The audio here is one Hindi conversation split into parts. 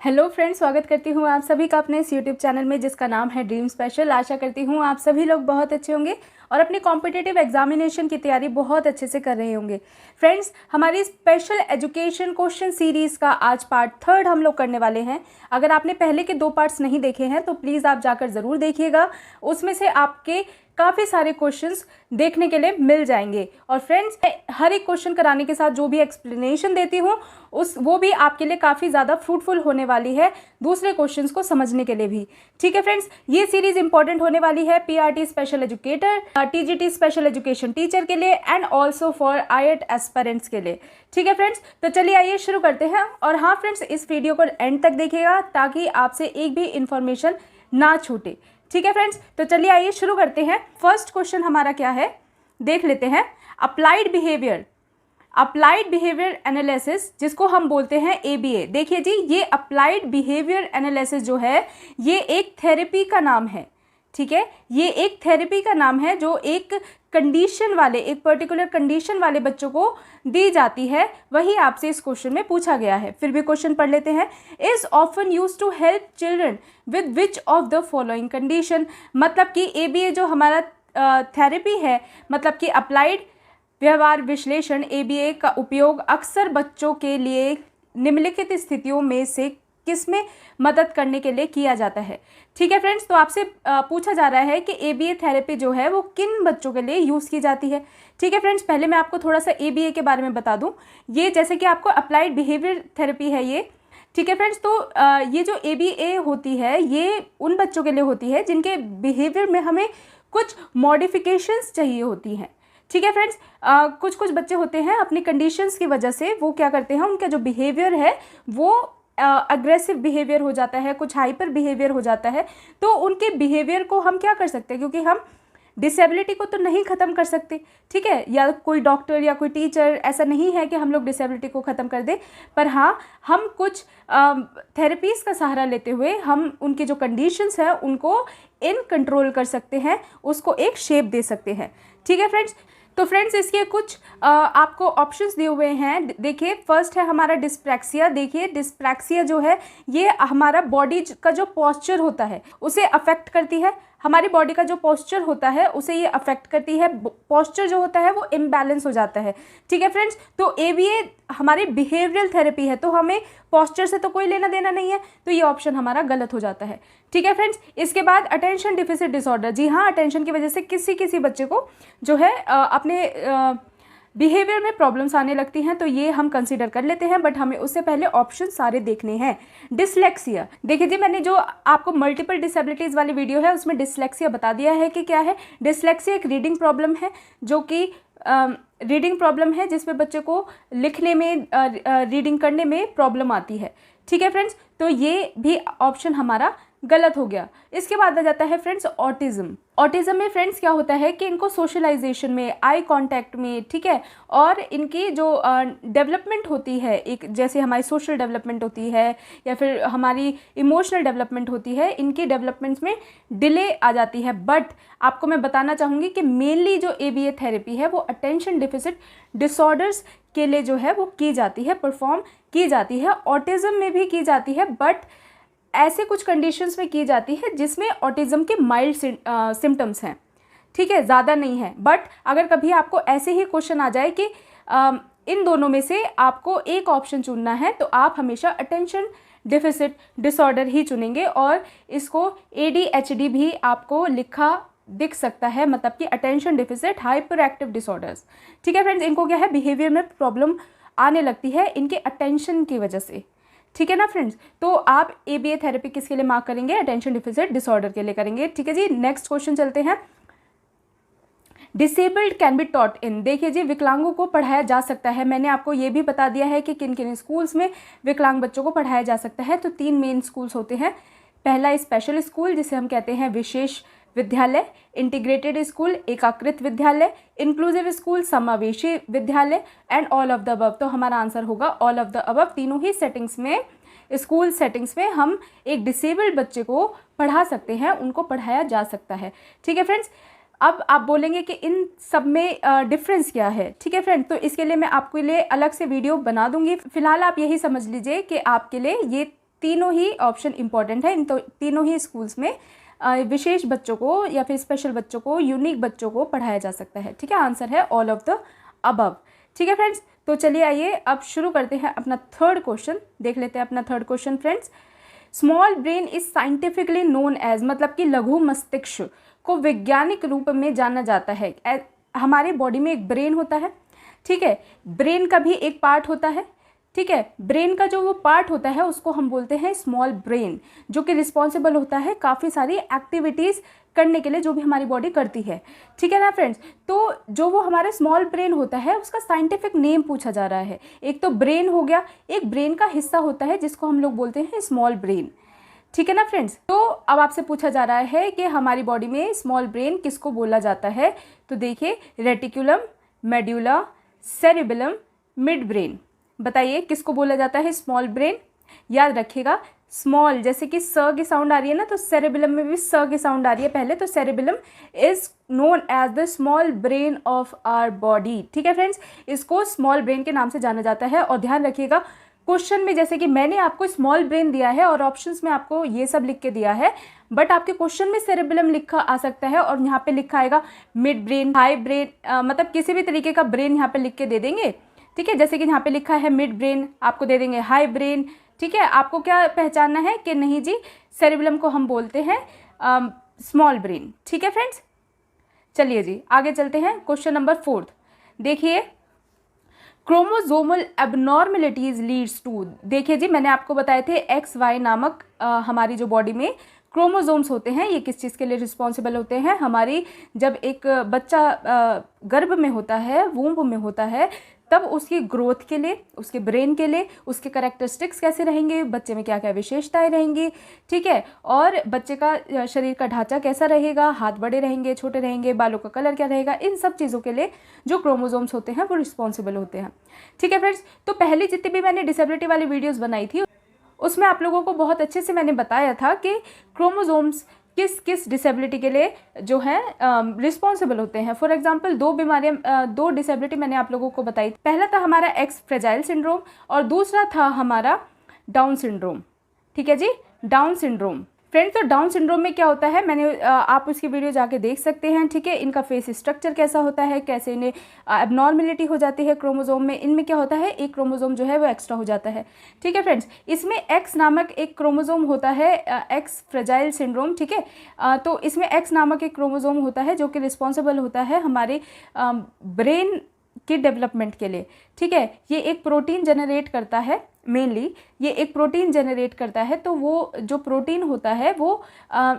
हेलो फ्रेंड्स, स्वागत करती हूँ आप सभी का अपने इस यूट्यूब चैनल में जिसका नाम है ड्रीम स्पेशल। आशा करती हूँ आप सभी लोग बहुत अच्छे होंगे और अपनी कॉम्पिटिटिव एग्जामिनेशन की तैयारी बहुत अच्छे से कर रहे होंगे। फ्रेंड्स, हमारी स्पेशल एजुकेशन क्वेश्चन सीरीज़ का आज पार्ट 3 हम लोग करने वाले हैं। अगर आपने पहले के 2 पार्ट्स नहीं देखे हैं तो प्लीज़ आप जाकर ज़रूर देखिएगा, उसमें से आपके काफ़ी सारे क्वेश्चंस देखने के लिए मिल जाएंगे। और फ्रेंड्स, हर एक क्वेश्चन कराने के साथ जो भी एक्सप्लेनेशन देती हूँ वो भी आपके लिए काफ़ी ज़्यादा फ्रूटफुल होने वाली है, दूसरे क्वेश्चंस को समझने के लिए भी। ठीक है फ्रेंड्स, ये सीरीज़ इंपॉर्टेंट होने वाली है PRT special educator, TGT special education teacher के लिए एंड ऑल्सो फॉर आईएट एस्पिरेंट्स के लिए। ठीक है फ्रेंड्स, तो चलिए आइए शुरू करते हैं। और हाँ फ्रेंड्स, इस वीडियो को एंड तक देखिएगा ताकि आपसे एक भी इंफॉर्मेशन ना छूटे। ठीक है फ्रेंड्स, तो चलिए आइए शुरू करते हैं। फर्स्ट क्वेश्चन हमारा क्या है देख लेते हैं। अप्लाइड बिहेवियर एनालिसिस, जिसको हम बोलते हैं एबीए। देखिए जी, ये अप्लाइड बिहेवियर एनालिसिस जो है ये एक थेरेपी का नाम है। ठीक है, ये एक थेरेपी का नाम है जो एक कंडीशन वाले, एक पर्टिकुलर कंडीशन वाले बच्चों को दी जाती है। वही आपसे इस क्वेश्चन में पूछा गया है। फिर भी क्वेश्चन पढ़ लेते हैं। Is often use to help children with which of the following condition. मतलब कि एबीए जो हमारा थेरेपी है, मतलब कि अप्लाइड व्यवहार विश्लेषण एबीए का उपयोग अक्सर बच्चों के लिए निम्नलिखित स्थितियों में से किसमें मदद करने के लिए किया जाता है। ठीक है फ्रेंड्स, तो आपसे पूछा जा रहा है कि एबीए थेरेपी जो है वो किन बच्चों के लिए यूज़ की जाती है। ठीक है फ्रेंड्स, पहले मैं आपको थोड़ा सा एबीए के बारे में बता दूं। ये जैसे कि आपको अप्लाइड बिहेवियर थेरेपी है ये। ठीक है फ्रेंड्स, तो ये जो एबीए होती है ये उन बच्चों के लिए होती है जिनके बिहेवियर में हमें कुछ मॉडिफिकेशंस चाहिए होती हैं। ठीक है फ्रेंड्स, कुछ बच्चे होते हैं अपनी कंडीशंस की वजह से वो क्या करते हैं, उनका जो बिहेवियर है वो अग्रेसिव बिहेवियर हो जाता है, कुछ हाइपर बिहेवियर हो जाता है। तो उनके बिहेवियर को हम क्या कर सकते हैं, क्योंकि हम डिसेबिलिटी को तो नहीं ख़त्म कर सकते। ठीक है, या कोई डॉक्टर या कोई टीचर ऐसा नहीं है कि हम लोग डिसेबिलिटी को ख़त्म कर दें, पर हाँ हम कुछ थेरेपीज़ का सहारा लेते हुए हम उनकी जो कंडीशंस हैं उनको इन कंट्रोल कर सकते हैं, उसको एक शेप दे सकते हैं। ठीक है फ्रेंड्स, तो फ्रेंड्स इसके कुछ आपको ऑप्शंस दिए हुए हैं। देखिए, फर्स्ट है हमारा डिस्प्रैक्सिया। देखिए, डिस्प्रैक्सिया जो है ये हमारा बॉडी का जो पोस्चर होता है उसे अफेक्ट करती है। हमारी बॉडी का जो पोस्चर होता है उसे ये अफेक्ट करती है। पोस्चर जो होता है वो इम्बैलेंस हो जाता है। ठीक है फ्रेंड्स, तो एबीए हमारी बिहेवियरल थेरेपी है, तो हमें पोस्चर से तो कोई लेना देना नहीं है, तो ये ऑप्शन हमारा गलत हो जाता है। ठीक है फ्रेंड्स, इसके बाद अटेंशन डिफिसिट डिसऑर्डर। जी हाँ, अटेंशन की वजह से किसी बच्चे को जो है अपने बिहेवियर में प्रॉब्लम्स आने लगती हैं, तो ये हम कंसीडर कर लेते हैं, बट हमें उससे पहले ऑप्शन सारे देखने हैं। डिसलेक्सिया, देखिए जी, मैंने जो आपको मल्टीपल डिसेबिलिटीज़ वाली वीडियो है उसमें डिसलेक्सिया बता दिया है कि क्या है। डिसलेक्सिया एक रीडिंग प्रॉब्लम है, जो कि रीडिंग प्रॉब्लम है जिसमें बच्चे को लिखने में रीडिंग करने में प्रॉब्लम आती है। ठीक है फ्रेंड्स, तो ये भी ऑप्शन हमारा गलत हो गया। इसके बाद आ जाता है फ्रेंड्स ऑटिज्म। ऑटिज्म में फ्रेंड्स क्या होता है कि इनको सोशलाइजेशन में, आई कांटेक्ट में, ठीक है, और इनकी जो डेवलपमेंट होती है, एक जैसे हमारी सोशल डेवलपमेंट होती है या फिर हमारी इमोशनल डेवलपमेंट होती है, इनकी डेवलपमेंट्स में डिले आ जाती है। बट आपको मैं बताना चाहूँगी कि मेनली जो एबीए थेरेपी है वो अटेंशन डिफिसिट डिसऑर्डर्स के लिए जो है वो की जाती है, परफॉर्म की जाती है। ऑटिज्म में भी की जाती है, बट ऐसे कुछ कंडीशंस में की जाती है जिसमें ऑटिज्म के माइल्ड सिम्टम्स हैं। ठीक है, ज़्यादा नहीं है। बट अगर कभी आपको ऐसे ही क्वेश्चन आ जाए कि इन दोनों में से आपको एक ऑप्शन चुनना है, तो आप हमेशा अटेंशन डिफिसिट डिसऑर्डर ही चुनेंगे, और इसको ADHD भी आपको लिखा दिख सकता है, मतलब कि attention deficit hyper active disorders. ठीक है फ्रेंड्स, इनको क्या है, बिहेवियर में प्रॉब्लम आने लगती है इनके अटेंशन की वजह से। ठीक है ना फ्रेंड्स, तो आप एबीए थेरेपी किसके लिए मार्क करेंगे, अटेंशन डिफिसिट डिसऑर्डर के लिए करेंगे। ठीक है जी, नेक्स्ट क्वेश्चन चलते हैं। Disabled can be taught in. देखिए जी, विकलांगों को पढ़ाया जा सकता है। मैंने आपको ये भी बता दिया है कि किन किन स्कूल्स में विकलांग बच्चों को पढ़ाया जा सकता है। तो 3 मेन स्कूल्स होते हैं। पहला स्पेशल स्कूल, जिसे हम कहते हैं विशेष विद्यालय, इंटीग्रेटेड स्कूल, एकाकृत विद्यालय, इंक्लूसिव स्कूल, समावेशी विद्यालय, and all of the above. तो हमारा आंसर होगा ऑल ऑफ द अबव। तीनों ही सेटिंग्स में, स्कूल सेटिंग्स में हम एक डिसेबल्ड बच्चे को पढ़ा सकते हैं, उनको पढ़ाया जा सकता है। ठीक है फ्रेंड्स, अब आप बोलेंगे कि इन सब में डिफरेंस क्या है। ठीक है फ्रेंड, तो इसके लिए मैं आपके लिए अलग से वीडियो बना दूंगी। फिलहाल आप यही समझ लीजिए कि आपके लिए ये तीनों ही ऑप्शन इंपॉर्टेंट है। इन तो तीनों ही स्कूल्स में विशेष बच्चों को या फिर स्पेशल बच्चों को, यूनिक बच्चों को पढ़ाया जा सकता है। ठीक है, आंसर है ऑल ऑफ द अबव। ठीक है फ्रेंड्स, तो चलिए आइए अब शुरू करते हैं अपना थर्ड क्वेश्चन। देख लेते हैं अपना third question friends. Small brain is scientifically known as, मतलब कि लघु मस्तिष्क को वैज्ञानिक रूप में जाना जाता है। हमारे बॉडी में एक ब्रेन होता है, ठीक है, ब्रेन का भी एक पार्ट होता है, ठीक है, ब्रेन का जो वो पार्ट होता है उसको हम बोलते हैं स्मॉल ब्रेन, जो कि रिस्पॉन्सिबल होता है काफ़ी सारी एक्टिविटीज़ करने के लिए जो भी हमारी बॉडी करती है। ठीक है ना फ्रेंड्स, तो जो वो हमारा स्मॉल ब्रेन होता है उसका साइंटिफिक नेम पूछा जा रहा है। एक तो ब्रेन हो गया, एक ब्रेन का हिस्सा होता है जिसको हम लोग बोलते हैं स्मॉल ब्रेन। ठीक है ना फ्रेंड्स, तो अब आपसे पूछा जा रहा है कि हमारी बॉडी में स्मॉल ब्रेन किसको बोला जाता है। तो देखिए, reticulum, medulla, cerebellum, mid brain, बताइए किसको बोला जाता है स्मॉल ब्रेन। याद रखिएगा, स्मॉल जैसे कि स की साउंड आ रही है ना, तो सेरिबेलम में भी स की साउंड आ रही है पहले, तो cerebellum is known as the small brain of our body. ठीक है फ्रेंड्स, इसको स्मॉल ब्रेन के नाम से जाना जाता है। और ध्यान रखिएगा, क्वेश्चन में जैसे कि मैंने आपको स्मॉल ब्रेन दिया है और ऑप्शंस में आपको ये सब लिख के दिया है, बट आपके क्वेश्चन में सेरिबेलम लिखा आ सकता है और यहाँ पे लिखा आएगा मिड ब्रेन, हाई ब्रेन, मतलब किसी भी तरीके का ब्रेन यहाँ पे लिख के दे देंगे। ठीक है, जैसे कि यहाँ पे लिखा है मिड ब्रेन, आपको दे देंगे हाई ब्रेन। ठीक है, आपको क्या पहचानना है कि नहीं जी, सेरिबेलम को हम बोलते हैं स्मॉल ब्रेन। ठीक है फ्रेंड्स, चलिए जी आगे चलते हैं। क्वेश्चन नंबर 4 देखिए, क्रोमोसोमल एबनॉर्मेलिटीज लीड्स टू। देखिए जी, मैंने आपको बताए थे XY नामक हमारी जो बॉडी में क्रोमोसोम्स होते हैं, ये किस चीज़ के लिए रिस्पॉन्सिबल होते हैं। हमारी जब एक बच्चा गर्भ में होता है, वूम्ब में होता है, तब उसकी ग्रोथ के लिए, उसके ब्रेन के लिए, उसके कैरेक्टरिस्टिक्स कैसे रहेंगे, बच्चे में क्या क्या विशेषताएं रहेंगी, ठीक है, और बच्चे का शरीर का ढांचा कैसा रहेगा, हाथ बड़े रहेंगे, छोटे रहेंगे, बालों का कलर क्या रहेगा, इन सब चीज़ों के लिए जो क्रोमोसोम्स होते हैं वो रिस्पॉन्सिबल होते हैं। ठीक है फ्रेंड्स, तो पहले जितनी भी मैंने डिसेबिलिटी वाली वीडियोज़ बनाई थी उसमें आप लोगों को बहुत अच्छे से मैंने बताया था कि क्रोमोसोम्स किस किस डिसेबिलिटी के लिए जो है रिस्पॉन्सिबल होते हैं। फॉर एग्जांपल, दो डिसेबिलिटी मैंने आप लोगों को बताई। पहला था हमारा एक्स फ्रेजाइल सिंड्रोम और दूसरा था हमारा डाउन सिंड्रोम। ठीक है जी, डाउन सिंड्रोम फ्रेंड्स। तो डाउन सिंड्रोम में क्या होता है, मैंने आप उसकी वीडियो जाके देख सकते हैं। ठीक है, इनका फेस स्ट्रक्चर कैसा होता है, कैसे इन्हें एबनॉर्मेलिटी हो जाती है क्रोमोसोम में। इनमें क्या होता है, एक क्रोमोसोम जो है वो एक्स्ट्रा हो जाता है। ठीक है फ्रेंड्स, इसमें एक्स नामक एक क्रोमोसोम होता है, एक्स फ्रेजाइल सिंड्रोम। ठीक है, तो इसमें एक्स नामक एक क्रोमोसोम होता है जो कि रिस्पॉन्सिबल होता है हमारे ब्रेन के डेवलपमेंट के लिए। ठीक है, ये एक प्रोटीन जनरेट करता है, मेनली ये एक प्रोटीन जनरेट करता है। तो वो जो प्रोटीन होता है वो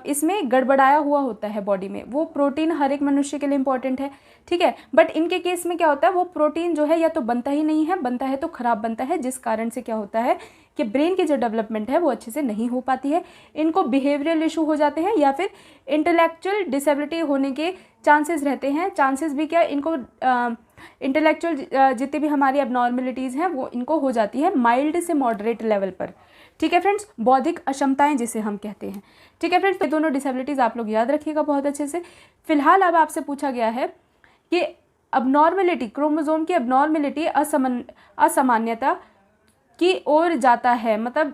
इसमें गड़बड़ाया हुआ होता है बॉडी में। वो प्रोटीन हर एक मनुष्य के लिए इंपॉर्टेंट है। ठीक है, बट इनके केस में क्या होता है, वो प्रोटीन जो है या तो बनता ही नहीं है, बनता है तो खराब बनता है, जिस कारण से क्या होता है कि ब्रेन की जो डेवलपमेंट है वो अच्छे से नहीं हो पाती है। इनको बिहेवियरल इशू हो जाते हैं या फिर इंटेलेक्चुअल डिसेबिलिटी होने के चांसेस रहते हैं। चांसेस भी क्या, इनको इंटेलेक्चुअल जितनी भी हमारी एबनॉर्मेलिटीज़ हैं वो इनको हो जाती है माइल्ड से मॉडरेट लेवल पर। ठीक है फ्रेंड्स, बौद्धिक अक्षमताएं जिसे हम कहते हैं। ठीक है फ्रेंड्स, ये दोनों डिसेबिलिटीज़ आप लोग याद रखिएगा बहुत अच्छे से। फिलहाल अब आपसे पूछा गया है कि अबनॉर्मेलिटी, क्रोमोसोम की अबनॉर्मेलिटी असामान्यता की ओर जाता है, मतलब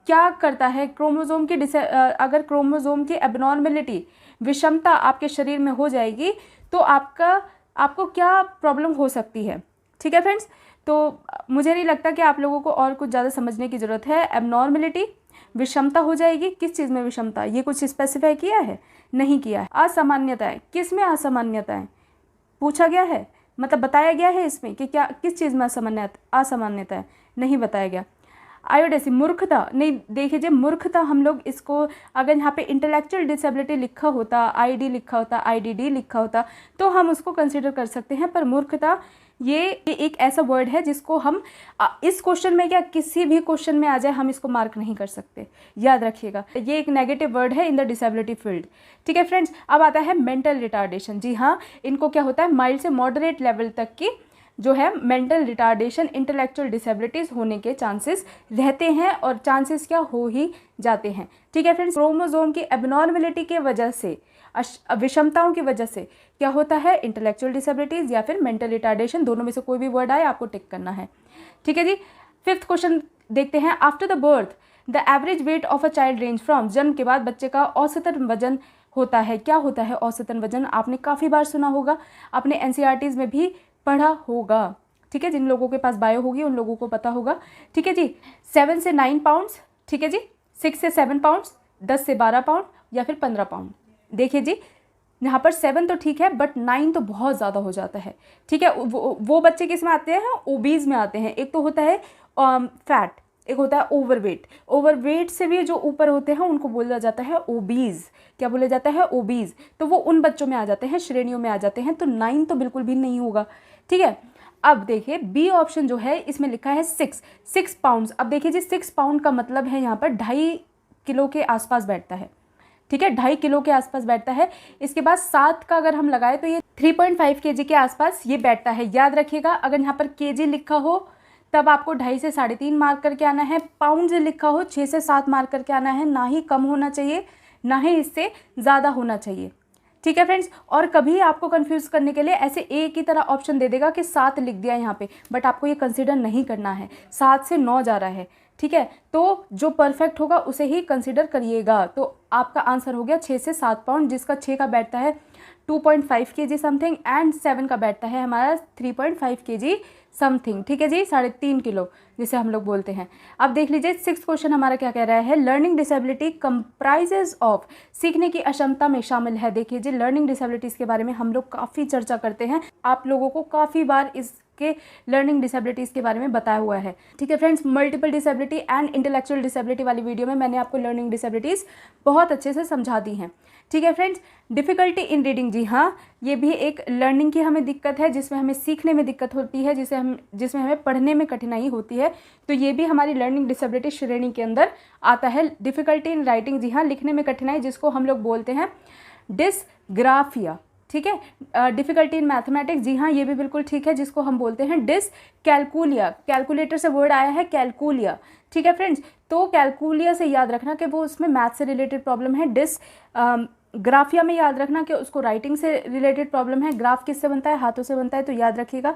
क्या करता है क्रोमोसोम की अगर क्रोमोसोम की एबनॉर्मेलिटी, विषमता आपके शरीर में हो जाएगी तो आपको क्या प्रॉब्लम हो सकती है। ठीक है फ्रेंड्स, तो मुझे नहीं लगता कि आप लोगों को और कुछ ज़्यादा समझने की ज़रूरत है। एबनॉर्मेलिटी, विषमता हो जाएगी। किस चीज़ में विषमता, ये कुछ स्पेसिफाई किया है, नहीं किया है। असामान्यताएं, किस में असामान्यताएं पूछा गया है, मतलब बताया गया है इसमें कि क्या किस चीज़ में असामान्यताएं, नहीं बताया गया। आयोडेसी, मूर्खता, नहीं देखिए मूर्खता हम लोग इसको, अगर यहाँ पे इंटेलेक्चुअल डिसेबिलिटी लिखा होता, ID लिखा होता, IDD लिखा होता तो हम उसको कंसिडर कर सकते हैं, पर मूर्खता ये एक ऐसा वर्ड है जिसको हम इस क्वेश्चन में, क्या किसी भी क्वेश्चन में आ जाए, हम इसको मार्क नहीं कर सकते। याद रखिएगा, ये एक नेगेटिव वर्ड है इन द डिसेबिलिटी फील्ड। ठीक है फ्रेंड्स, अब आता है मेंटल रिटार्डेशन। जी हाँ, इनको क्या होता है, माइल्ड से मॉडरेट लेवल तक की जो है मेंटल रिटार्डेशन, इंटेलेक्चुअल डिसेबिलिटीज होने के चांसेस रहते हैं और चांसेस क्या हो ही जाते हैं। ठीक है फ्रेंड्स, क्रोमोसोम की एबनॉर्मेलिटी के वजह से, विषमताओं की वजह से क्या होता है, इंटेलेक्चुअल डिसेबिलिटीज या फिर मेंटल रिटार्डेशन, दोनों में से कोई भी वर्ड आए आपको टिक करना है। ठीक है जी, 5th क्वेश्चन देखते हैं। After the birth the average weight of a child range from, जन्म के बाद बच्चे का औसतन वजन होता है, क्या होता है औसतन वजन, आपने काफ़ी बार सुना होगा, आपने एनसीईआरटीज़ में भी पढ़ा होगा, ठीक है। जिन लोगों के पास बायो होगी उन लोगों को पता होगा, ठीक है जी। 7 से 9 पाउंड्स, ठीक है जी, 6 से 7 पाउंड्स, 10 से 12 पाउंड या फिर 15 पाउंड। देखिए जी, यहाँ पर 7 तो ठीक है बट 9 तो बहुत ज़्यादा हो जाता है, ठीक है। वो बच्चे किस में आते हैं, ओबीज में आते हैं। एक तो होता है फैट, एक होता है ओवरवेट। ओवरवेट से भी जो ऊपर होते हैं उनको बोला जाता है ओबीज। क्या बोला जाता है, ओबीज। तो वो उन बच्चों में आ जाते हैं, श्रेणियों में आ जाते हैं। तो 9 तो बिल्कुल भी नहीं होगा, ठीक है। अब देखिए बी ऑप्शन जो है इसमें लिखा है 6 पाउंड्स। अब देखिए जी 6 पाउंड का मतलब है यहाँ पर 2.5 किलो के आसपास बैठता है, ठीक है, 2.5 किलो के आसपास बैठता है। इसके बाद 7 का अगर हम लगाए तो ये 3.5 kg के आसपास ये बैठता है। याद रखिएगा, अगर यहाँ पर केजी लिखा हो तब आपको 2.5 से 3.5 मार्क करके आना है। पाउंड से लिखा हो 6 से 7 मार्क करके आना है। ना ही कम होना चाहिए, ना ही इससे ज़्यादा होना चाहिए, ठीक है फ्रेंड्स। और कभी आपको कंफ्यूज करने के लिए ऐसे एक ही तरह ऑप्शन दे देगा कि 7 लिख दिया यहाँ पे, बट आपको ये कंसिडर नहीं करना है। 7 से 9 जा रहा है, ठीक है। तो जो परफेक्ट होगा उसे ही कंसिडर करिएगा। तो आपका आंसर हो गया 6 से 7 पाउंड, जिसका 6 का बैठता है 2.5 kg समथिंग एंड 7 का बैठता है हमारा 3.5 kg समथिंग, ठीक है जी, 3.5 किलो जिसे हम लोग बोलते हैं। अब देख लीजिए 6th क्वेश्चन हमारा क्या कह रहा है, लर्निंग डिसेबिलिटी कंप्राइजेज ऑफ, सीखने की अक्षमता में शामिल है। देखिए जी लर्निंग डिसेबिलिटीज़ के बारे में हम लोग काफ़ी चर्चा करते हैं, आप लोगों को काफ़ी बार इसके लर्निंग डिसेबिलिटीज़ के बारे में बताया हुआ है, ठीक है friends. Multiple disability and intellectual disability वाली वीडियो में मैंने आपको लर्निंग डिसेबिलिटीज़ बहुत अच्छे से समझा दी हैं, ठीक है फ्रेंड्स। डिफ़िकल्टी इन रीडिंग, जी हाँ, ये भी एक लर्निंग की हमें दिक्कत है, जिसमें हमें सीखने में दिक्कत होती है, जिसमें हमें पढ़ने में कठिनाई होती है। तो ये भी हमारी लर्निंग डिसेबिलिटी श्रेणी के अंदर आता है। डिफ़िकल्टी इन राइटिंग, जी हाँ, लिखने में कठिनाई, जिसको हम लोग बोलते हैं डिसग्राफिया, ठीक है। डिफ़िकल्टी इन मैथमेटिक्स, जी हाँ, ये भी बिल्कुल ठीक है, जिसको हम बोलते हैं डिसकैलकुलिया। कैलकुलेटर से वर्ड आया है कैलकुलिया, ठीक है फ्रेंड्स। तो कैलकुलिया से याद रखना कि वो उसमें मैथ से रिलेटेड प्रॉब्लम है। ग्राफिया में याद रखना कि उसको राइटिंग से रिलेटेड प्रॉब्लम है। ग्राफ किससे बनता है, हाथों से बनता है, तो याद रखिएगा,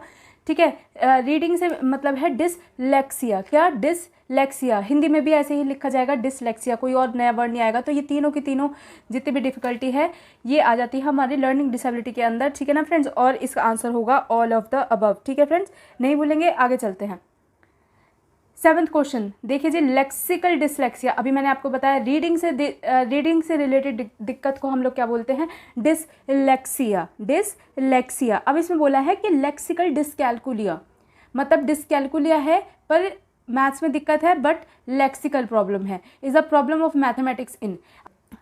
ठीक है। रीडिंग से मतलब है डिसलेक्सिया। क्या, डिसलेक्सिया, हिंदी में भी ऐसे ही लिखा जाएगा डिसलेक्सिया, कोई और नया वर्ड नहीं आएगा। तो ये तीनों की तीनों जितनी भी डिफ़िकल्टी है ये आ जाती है हमारी लर्निंग डिसेबिलिटी के अंदर, ठीक है ना फ्रेंड्स। और इसका आंसर होगा ऑल ऑफ द अबव, ठीक है फ्रेंड्स, नहीं भूलेंगे। आगे चलते हैं। 7th क्वेश्चन देखिए जी, लेक्सिकल डिसलेक्सिया। अभी मैंने आपको बताया रीडिंग से रिलेटेड दिक्कत को हम लोग क्या बोलते हैं, डिसलेक्सिया। अब इसमें बोला है कि लेक्सिकल डिसकैलकुलिया, मतलब डिसकैलकुलिया है पर मैथ्स में दिक्कत है, बट लेक्सिकल प्रॉब्लम है, is a problem of mathematics इन।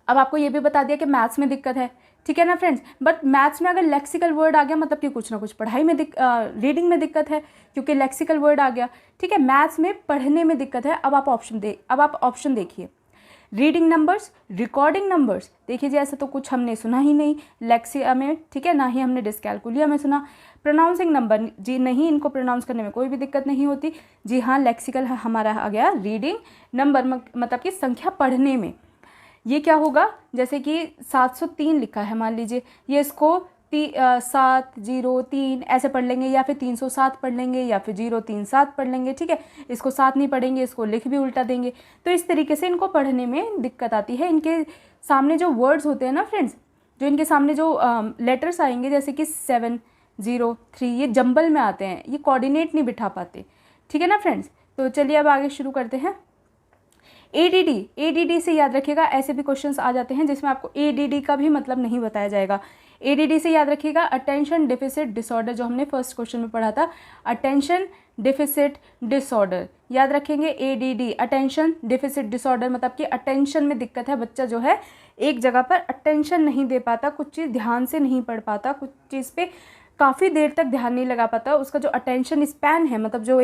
अब आपको ये भी बता दिया कि मैथ्स में दिक्कत है, ठीक है ना फ्रेंड्स। बट मैथ्स में अगर लेक्सिकल वर्ड आ गया मतलब कि कुछ ना कुछ पढ़ाई में रीडिंग में दिक्कत है, क्योंकि लेक्सिकल वर्ड आ गया, ठीक है। मैथ्स में पढ़ने में दिक्कत है। अब आप ऑप्शन देखिए, रीडिंग नंबर्स, रिकॉर्डिंग नंबर्स। देखिए जी ऐसा तो कुछ हमने सुना ही नहीं लेक्सिया में, ठीक है, ना ही हमने डिसकैलकुलिया में सुना। प्रोनाउंसिंग नंबर, जी नहीं, इनको प्रोनाउंस करने में कोई भी दिक्कत नहीं होती। जी हाँ, लेक्सिकल हमारा आ गया। रीडिंग नंबर मतलब कि संख्या पढ़ने में ये क्या होगा, जैसे कि 703 लिखा है, मान लीजिए ये इसको 703 ऐसे पढ़ लेंगे, या फिर 307 पढ़ लेंगे, या फिर 037 पढ़ लेंगे, ठीक है। इसको 7 नहीं पढ़ेंगे, इसको लिख भी उल्टा देंगे। तो इस तरीके से इनको पढ़ने में दिक्कत आती है। इनके सामने जो वर्ड्स होते हैं ना फ्रेंड्स, जो इनके सामने जो लेटर्स आएंगे जैसे कि 703, ये जंबल में आते हैं, ये कोऑर्डिनेट नहीं बिठा पाते, ठीक है ना फ्रेंड्स। तो चलिए अब आगे शुरू करते हैं। ADD से याद रखिएगा, ऐसे भी क्वेश्चंस आ जाते हैं जिसमें आपको ADD का भी मतलब नहीं बताया जाएगा। ADD से याद रखिएगा अटेंशन डिफिसिट डिसऑर्डर, जो हमने फर्स्ट क्वेश्चन में पढ़ा था, अटेंशन डिफिसिट डिसऑर्डर। याद रखेंगे ADD, अटेंशन डिफिसिट डिसऑर्डर, मतलब कि अटेंशन में दिक्कत है, बच्चा जो है एक जगह पर अटेंशन नहीं दे पाता, कुछ चीज़ ध्यान से नहीं पढ़ पाता, कुछ चीज़ पे काफ़ी देर तक ध्यान नहीं लगा पाता। उसका जो अटेंशन स्पैन है, मतलब जो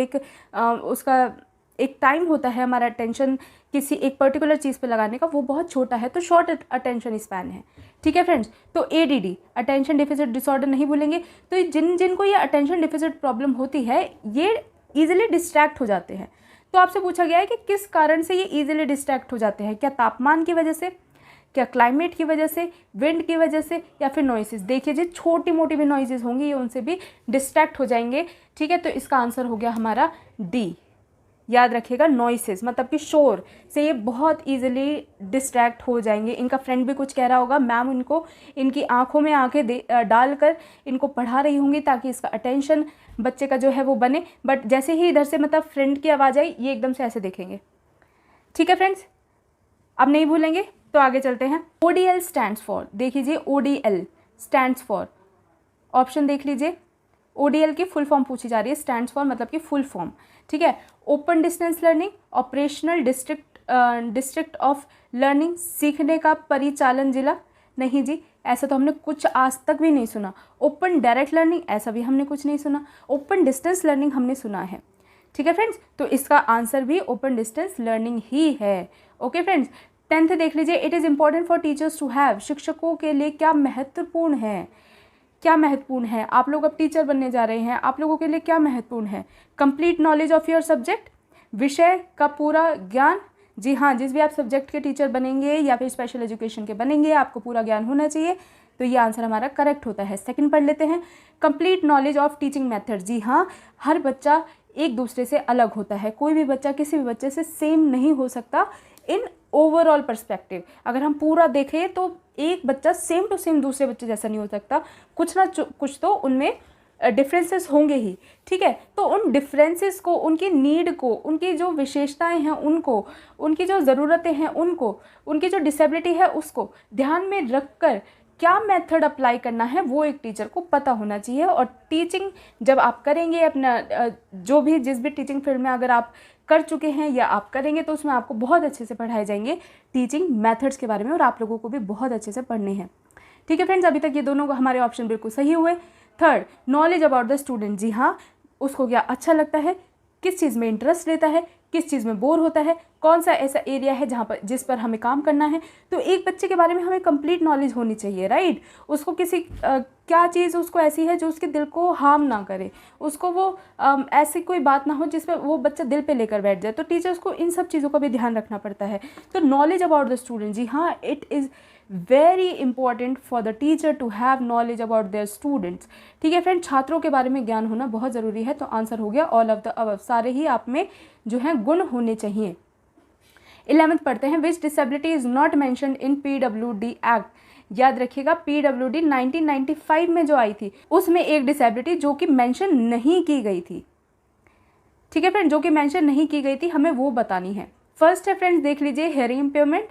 उसका एक टाइम होता है हमारा अटेंशन किसी एक पर्टिकुलर चीज़ पे लगाने का, वो बहुत छोटा है, तो शॉर्ट अटेंशन स्पैन है, ठीक है फ्रेंड्स। तो ADD, अटेंशन डिफिसिट डिसऑर्डर, नहीं भूलेंगे। तो जिनको ये अटेंशन डिफिसिट प्रॉब्लम होती है ये ईजिली डिस्ट्रैक्ट हो जाते हैं। तो आपसे पूछा गया है कि किस कारण से ये ईजिली डिस्ट्रैक्ट हो जाते हैं, क्या तापमान की वजह से, क्या क्लाइमेट की वजह से, विंड की वजह से, या फिर नॉइसेस। देखिए जी छोटी मोटी भी नॉइसेस होंगी, ये उनसे भी डिस्ट्रैक्ट हो जाएंगे, ठीक है। तो इसका आंसर हो गया हमारा D। याद रखिएगा नॉइसेस मतलब कि शोर से ये बहुत ईजिली डिस्ट्रैक्ट हो जाएंगे। इनका फ्रेंड भी कुछ कह रहा होगा, मैम इनको इनकी आंखों में आंखें डालकर इनको पढ़ा रही होंगी ताकि इसका अटेंशन बच्चे का जो है वो बने, बट जैसे ही इधर से मतलब फ्रेंड की आवाज़ आई ये एकदम से ऐसे देखेंगे। ठीक है फ्रेंड्स, अब नहीं भूलेंगे तो आगे चलते हैं। ODL स्टैंड्स फॉर, देख लीजिए ODL स्टैंड्स फॉर, ऑप्शन देख लीजिए। ODL की फुल फॉर्म पूछी जा रही है, स्टैंड्स फॉर मतलब कि फुल फॉर्म। ठीक है, open distance learning, operational district of learning, सीखने का परिचालन जिला। नहीं जी, ऐसा तो हमने कुछ आज तक भी नहीं सुना। ओपन डायरेक्ट लर्निंग, ऐसा भी हमने कुछ नहीं सुना। ओपन डिस्टेंस लर्निंग हमने सुना है। ठीक है फ्रेंड्स, तो इसका आंसर भी ओपन डिस्टेंस लर्निंग ही है। ओके फ्रेंड्स, 10th देख लीजिए। It is important for teachers to have, शिक्षकों के लिए क्या महत्वपूर्ण है, क्या महत्वपूर्ण है। आप लोग अब टीचर बनने जा रहे हैं, आप लोगों के लिए क्या महत्वपूर्ण है। Complete knowledge of your subject, विषय का पूरा ज्ञान। जी हाँ, जिस भी आप सब्जेक्ट के टीचर बनेंगे या फिर स्पेशल एजुकेशन के बनेंगे आपको पूरा ज्ञान होना चाहिए, तो ये आंसर हमारा करेक्ट होता है। सेकंड पढ़ लेते हैं, complete knowledge of teaching method. जी हाँ, हर बच्चा एक दूसरे से अलग होता है, कोई भी बच्चा किसी भी बच्चे से सेम नहीं हो सकता इन ओवरऑल पर्सपेक्टिव। अगर हम पूरा देखें तो एक बच्चा सेम टू सेम दूसरे बच्चे जैसा नहीं हो सकता, कुछ ना कुछ तो उनमें डिफरेंसेस होंगे ही। ठीक है, तो उन डिफरेंसेस को, उनकी नीड को, उनकी जो विशेषताएं हैं उनको, उनकी जो ज़रूरतें हैं उनको, उनकी जो डिसेबिलिटी है उसको ध्यान में रखकर क्या मेथड अप्लाई करना है वो एक टीचर को पता होना चाहिए। और टीचिंग जब आप करेंगे अपना जो भी जिस भी टीचिंग फील्ड में अगर आप कर चुके हैं या आप करेंगे तो उसमें आपको बहुत अच्छे से पढ़ाए जाएंगे टीचिंग मेथड्स के बारे में, और आप लोगों को भी बहुत अच्छे से पढ़ने हैं। ठीक है फ्रेंड्स, अभी तक ये दोनों हमारे ऑप्शन बिल्कुल सही हुए। Third, knowledge about the student. जी हाँ, उसको क्या अच्छा लगता है, किस चीज़ में इंटरेस्ट लेता है, किस चीज़ में बोर होता है, कौन सा ऐसा एरिया है जहाँ पर जिस पर हमें काम करना है। तो एक बच्चे के बारे में हमें कंप्लीट नॉलेज होनी चाहिए, राइट। उसको किसी क्या चीज़ उसको ऐसी है जो उसके दिल को हार्म ना करे, उसको वो ऐसी कोई बात ना हो जिसमें वो बच्चा दिल पे लेकर बैठ जाए। तो टीचर्स को इन सब चीज़ों का भी ध्यान रखना पड़ता है। तो नॉलेज अबाउट द स्टूडेंट, जी हाँ, it is very important for the teacher to have knowledge about their students. ठीक है फ्रेंड, छात्रों के बारे में ज्ञान होना बहुत ज़रूरी है। तो आंसर हो गया ऑल ऑफ द अबव, सारे ही आप में जो है गुण होने चाहिए। 11th पढ़ते हैं, which disability is not mentioned in PWD act. याद रखिएगा PWD 1995 में जो आई थी उसमें एक डिसेबिलिटी जो कि मेंशन नहीं की गई थी। ठीक है फ्रेंड, जो कि मेंशन नहीं की गई थी हमें वो बतानी है। फर्स्ट है फ्रेंड्स, देख लीजिए, hearing impairment,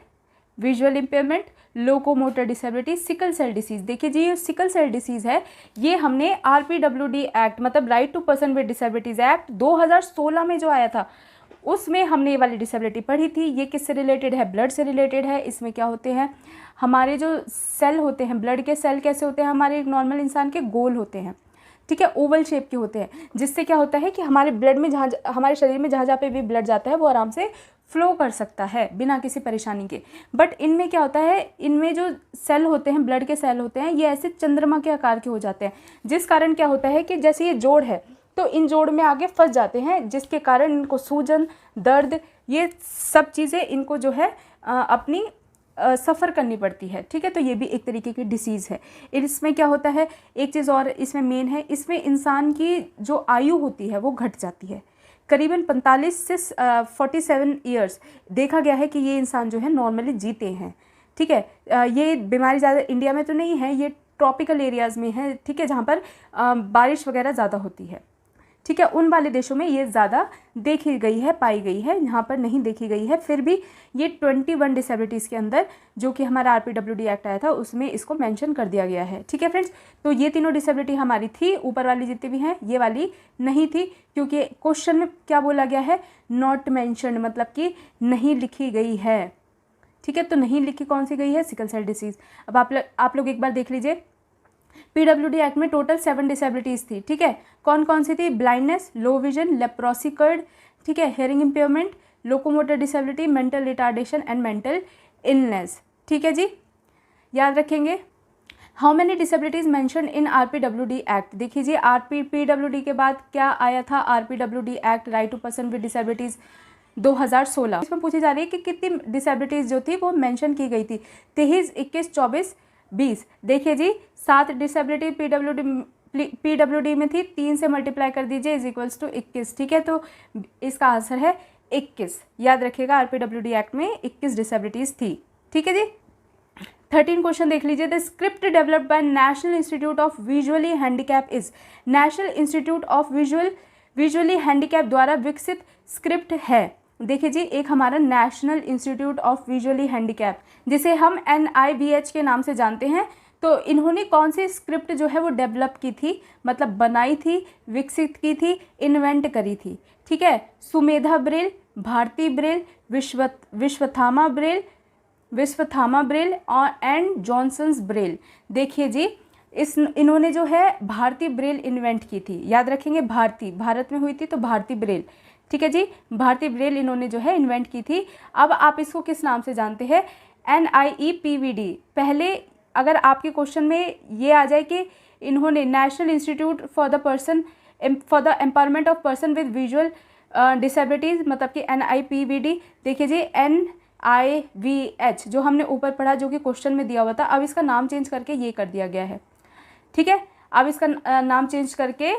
visual impairment, locomotor disability, sickle cell disease. देखिए जी, ये सिकल सेल डिसीज़ है, ये हमने RPWD एक्ट मतलब right to person with disabilities act 2016 में जो आया था उसमें हमने ये वाली डिसेबिलिटी पढ़ी थी। ये किससे रिलेटेड है, ब्लड से रिलेटेड है। इसमें क्या होते हैं, हमारे जो सेल होते हैं, ब्लड के सेल कैसे होते हैं, हमारे एक नॉर्मल इंसान के गोल होते हैं, ठीक है, ओवल शेप के होते हैं, जिससे क्या होता है कि हमारे ब्लड में जहाँ हमारे शरीर में जहाँ पे भी ब्लड जाता है वो आराम से फ्लो कर सकता है बिना किसी परेशानी के। बट इनमें क्या होता है, इनमें जो सेल होते हैं, ब्लड के सेल होते हैं, ये ऐसे चंद्रमा के आकार के हो जाते हैं, जिस कारण क्या होता है कि जैसे ये जोड़ है तो इन जोड़ में आगे फंस जाते हैं, जिसके कारण इनको सूजन, दर्द, ये सब चीज़ें इनको जो है अपनी सफ़र करनी पड़ती है। ठीक है, तो ये भी एक तरीके की डिसीज़ है। इसमें क्या होता है, एक चीज़ और इसमें मेन है, इसमें इंसान की जो आयु होती है वो घट जाती है। करीबन 45 से 47 ईयर्स देखा गया है कि ये इंसान जो है नॉर्मली जीते हैं। ठीक है, ये बीमारी ज़्यादा इंडिया में तो नहीं है, ये ट्रॉपिकल एरियाज़ में है, ठीक है, जहाँ पर बारिश वगैरह ज़्यादा होती है। ठीक है, उन वाले देशों में ये ज़्यादा देखी गई है, पाई गई है, यहाँ पर नहीं देखी गई है। फिर भी ये 21 डिसेबिलिटीज़ के अंदर जो कि हमारा RPWD एक्ट आया था उसमें इसको मेंशन कर दिया गया है। ठीक है फ्रेंड्स, तो ये तीनों डिसेबिलिटी हमारी थी, ऊपर वाली जितनी भी हैं ये वाली नहीं थी, क्योंकि क्वेश्चन में क्या बोला गया है, नॉट मेंशन्ड, मतलब कि नहीं लिखी गई है। ठीक है, तो नहीं लिखी कौन सी गई है, सिकल सेल डिसीज़। अब आप लोग एक बार देख लीजिए, PWD एक्ट में टोटल 7 डिसेबिलिटीज़ थी। ठीक है, कौन कौन सी थी, blindness, low vision, leprosy cured, ठीक है, hearing impairment, locomotor disability, mental retardation and mental illness. ठीक है जी, याद रखेंगे। How many disabilities mention in RPWD act. देखिए जी, PWD के बाद क्या आया था, RPWD act, right to person with disabilities 2016। इसमें पूछी जा रही है कि कितनी डिसेबिलिटीज़ जो थी वो मेंशन की गई थी, 23, 21, 24, 20। देखिए जी, 7 डिसेबिलिटी PWD में थी, 3 से मल्टीप्लाई कर दीजिए इज इक्वल्स टू 21, ठीक है। तो इसका आंसर है 21। याद रखिएगा RPWD एक्ट में 21 डिसेबिलिटीज़ थी, ठीक है जी। 13 क्वेश्चन देख लीजिए। The script developed by national institute of visually handicap is, national institute of visually handicap द्वारा विकसित स्क्रिप्ट है। देखिए जी, एक हमारा national institute of visually handicap जिसे हम NIVH के नाम से जानते हैं, तो इन्होंने कौन सी स्क्रिप्ट जो है वो डेवलप की थी, मतलब बनाई थी, विकसित की थी, इन्वेंट करी थी, ठीक है। Sumedha Braille, Bharati Braille, Vishwathama Braille और एंड जॉनसन्स ब्रेल। देखिए जी, इन्होंने जो है भारतीय ब्रेल इन्वेंट की थी। याद रखेंगे, भारत में हुई थी तो भारतीय ब्रेल, ठीक है जी। भारतीय ब्रेल इन्होंने जो है इन्वेंट की थी। अब आप इसको किस नाम से जानते हैं? NIEPVD। पहले अगर आपके क्वेश्चन में ये आ जाए कि इन्होंने national institute for the empowerment of person with visual disabilities, मतलब कि NIPVD। देखिए जी, NIVH जो हमने ऊपर पढ़ा, जो कि क्वेश्चन में दिया हुआ था, अब इसका नाम चेंज करके ये कर दिया गया है, ठीक है। अब इसका नाम चेंज करके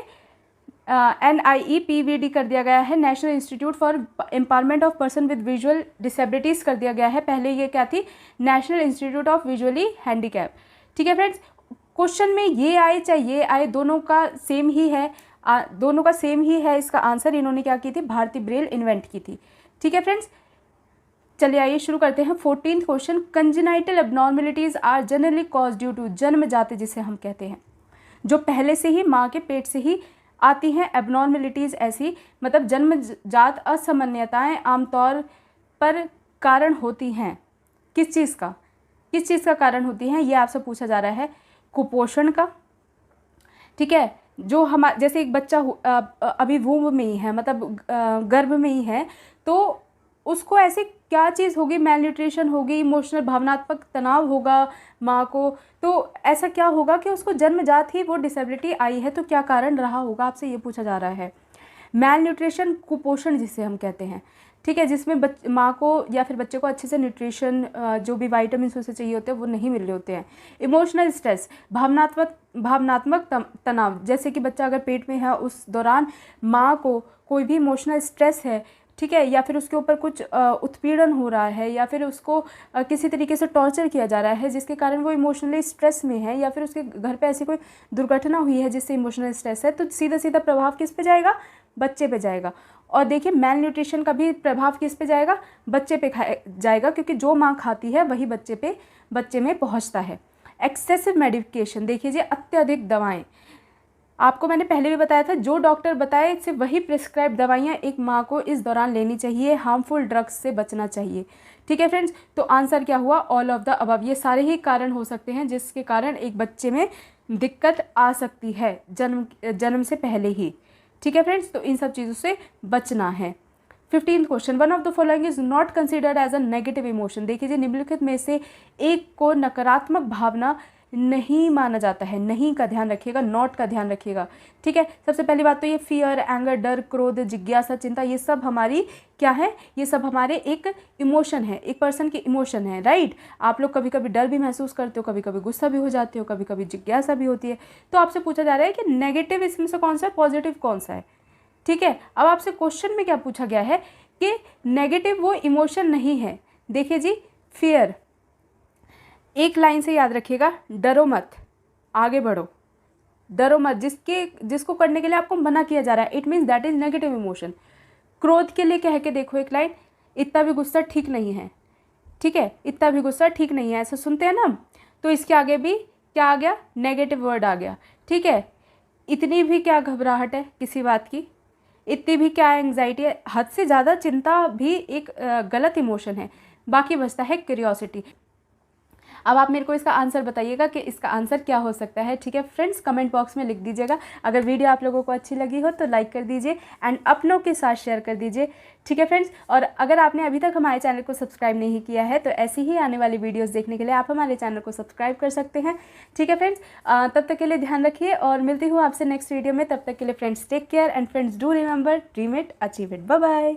NIEPVD कर दिया गया है, national institute for empowerment of person with visual disabilities कर दिया गया है। पहले ये क्या थी? National institute of visually handicap, ठीक है फ्रेंड्स। क्वेश्चन में ये आए चाहे ये आए, दोनों का सेम ही है, इसका आंसर इन्होंने क्या की थी? भारतीय ब्रेल इन्वेंट की थी, ठीक है फ्रेंड्स। चलिए आइए शुरू करते हैं। 14th question, congenital abnormalities are generally cause due to, जन्मजात जिसे हम कहते हैं, जो पहले से ही माँ के पेट से ही आती हैं एबनॉर्मेलिटीज़, ऐसी मतलब जन्मजात असामान्यताएं आमतौर पर कारण होती हैं। किस चीज़ का कारण होती हैं, ये आपसे पूछा जा रहा है। कुपोषण का, ठीक है। जो जैसे एक बच्चा अभी वूम्ब में ही है, मतलब गर्भ में ही है, तो उसको ऐसे क्या चीज़ होगी? मैलन्यूट्रिशन होगी, इमोशनल भावनात्मक तनाव होगा माँ को, तो ऐसा क्या होगा कि उसको जन्मजात ही वो डिसेबिलिटी आई है, तो क्या कारण रहा होगा, आपसे ये पूछा जा रहा है। मैलन्यूट्रिशन, कुपोषण जिसे हम कहते हैं, ठीक है, जिसमें माँ को या फिर बच्चे को अच्छे से न्यूट्रिशन, जो भी वाइटामिन उसे चाहिए होते हैं वो नहीं मिल रहे होते हैं। इमोशनल स्ट्रेस, भावनात्मक तनाव, जैसे कि बच्चा अगर पेट में है उस दौरान माँ को कोई भी इमोशनल स्ट्रेस है, ठीक है, या फिर उसके ऊपर कुछ उत्पीड़न हो रहा है, या फिर उसको किसी तरीके से टॉर्चर किया जा रहा है जिसके कारण वो इमोशनली स्ट्रेस में है, या फिर उसके घर पे ऐसी कोई दुर्घटना हुई है जिससे इमोशनल स्ट्रेस है, तो सीधा सीधा प्रभाव किस पे जाएगा? बच्चे पे जाएगा। और देखिए, मेल न्यूट्रिशन का भी प्रभाव किस पे जाएगा? बच्चे पे जाएगा, क्योंकि जो माँ खाती है वही बच्चे में पहुँचता है। एक्सेसिव मेडिकेशन, देखिए जी, अत्यधिक दवाएँ, आपको मैंने पहले भी बताया था, जो डॉक्टर बताए सिर्फ वही प्रिस्क्राइब दवाइयाँ एक माँ को इस दौरान लेनी चाहिए, हार्मफुल ड्रग्स से बचना चाहिए, ठीक है फ्रेंड्स। तो आंसर क्या हुआ? All of the above. ये सारे ही कारण हो सकते हैं जिसके कारण एक बच्चे में दिक्कत आ सकती है जन्म से पहले ही, ठीक है फ्रेंड्स। तो इन सब चीज़ों से बचना है। 15th question, one of the following is not considered as a negative emotion. देखिए, निम्नलिखित में से एक को नकारात्मक भावना नहीं माना जाता है। नहीं का ध्यान रखिएगा, नॉट का ध्यान रखिएगा, ठीक है। सबसे पहली बात तो ये फियर, एंगर, डर, क्रोध, जिज्ञासा, चिंता, ये सब हमारी क्या है? ये सब हमारे एक इमोशन है, एक पर्सन की इमोशन है, राइट। आप लोग कभी कभी डर भी महसूस करते हो, कभी कभी गुस्सा भी हो जाते हो, कभी कभी जिज्ञासा भी होती है। तो आपसे पूछा जा रहा है कि नेगेटिव इसमें से कौन सा है, पॉजिटिव कौन सा है, ठीक है। अब आपसे क्वेश्चन में क्या पूछा गया है कि नेगेटिव वो इमोशन नहीं है। देखिए जी, फियर, एक लाइन से याद रखिएगा, डरो मत, आगे बढ़ो, डरो मत, जिसको करने के लिए आपको मना किया जा रहा है, it means that is negative emotion. क्रोध के लिए कह के देखो एक लाइन, इतना भी गुस्सा ठीक नहीं है, ठीक है, इतना भी गुस्सा ठीक नहीं है, ऐसा सुनते हैं ना, तो इसके आगे भी क्या आ गया? नेगेटिव वर्ड आ गया, ठीक है। इतनी भी क्या घबराहट है किसी बात की, इतनी भी क्या एंग्जाइटी है, हद से ज़्यादा चिंता भी एक गलत इमोशन है। बाकी बचता है क्यूरियोसिटी। अब आप मेरे को इसका आंसर बताइएगा कि इसका आंसर क्या हो सकता है, ठीक है फ्रेंड्स, कमेंट बॉक्स में लिख दीजिएगा। अगर वीडियो आप लोगों को अच्छी लगी हो तो लाइक कर दीजिए एंड अपनों के साथ शेयर कर दीजिए, ठीक है फ्रेंड्स। और अगर आपने अभी तक हमारे चैनल को सब्सक्राइब नहीं किया है तो ऐसी ही आने वाली वीडियोस देखने के लिए आप हमारे चैनल को सब्सक्राइब कर सकते हैं, ठीक है फ्रेंड्स। तब तक के लिए ध्यान रखिए और मिलती हूँ आपसे नेक्स्ट वीडियो में। तब तक के लिए friends take care and friends do remember, dream it, achieve it, bye bye.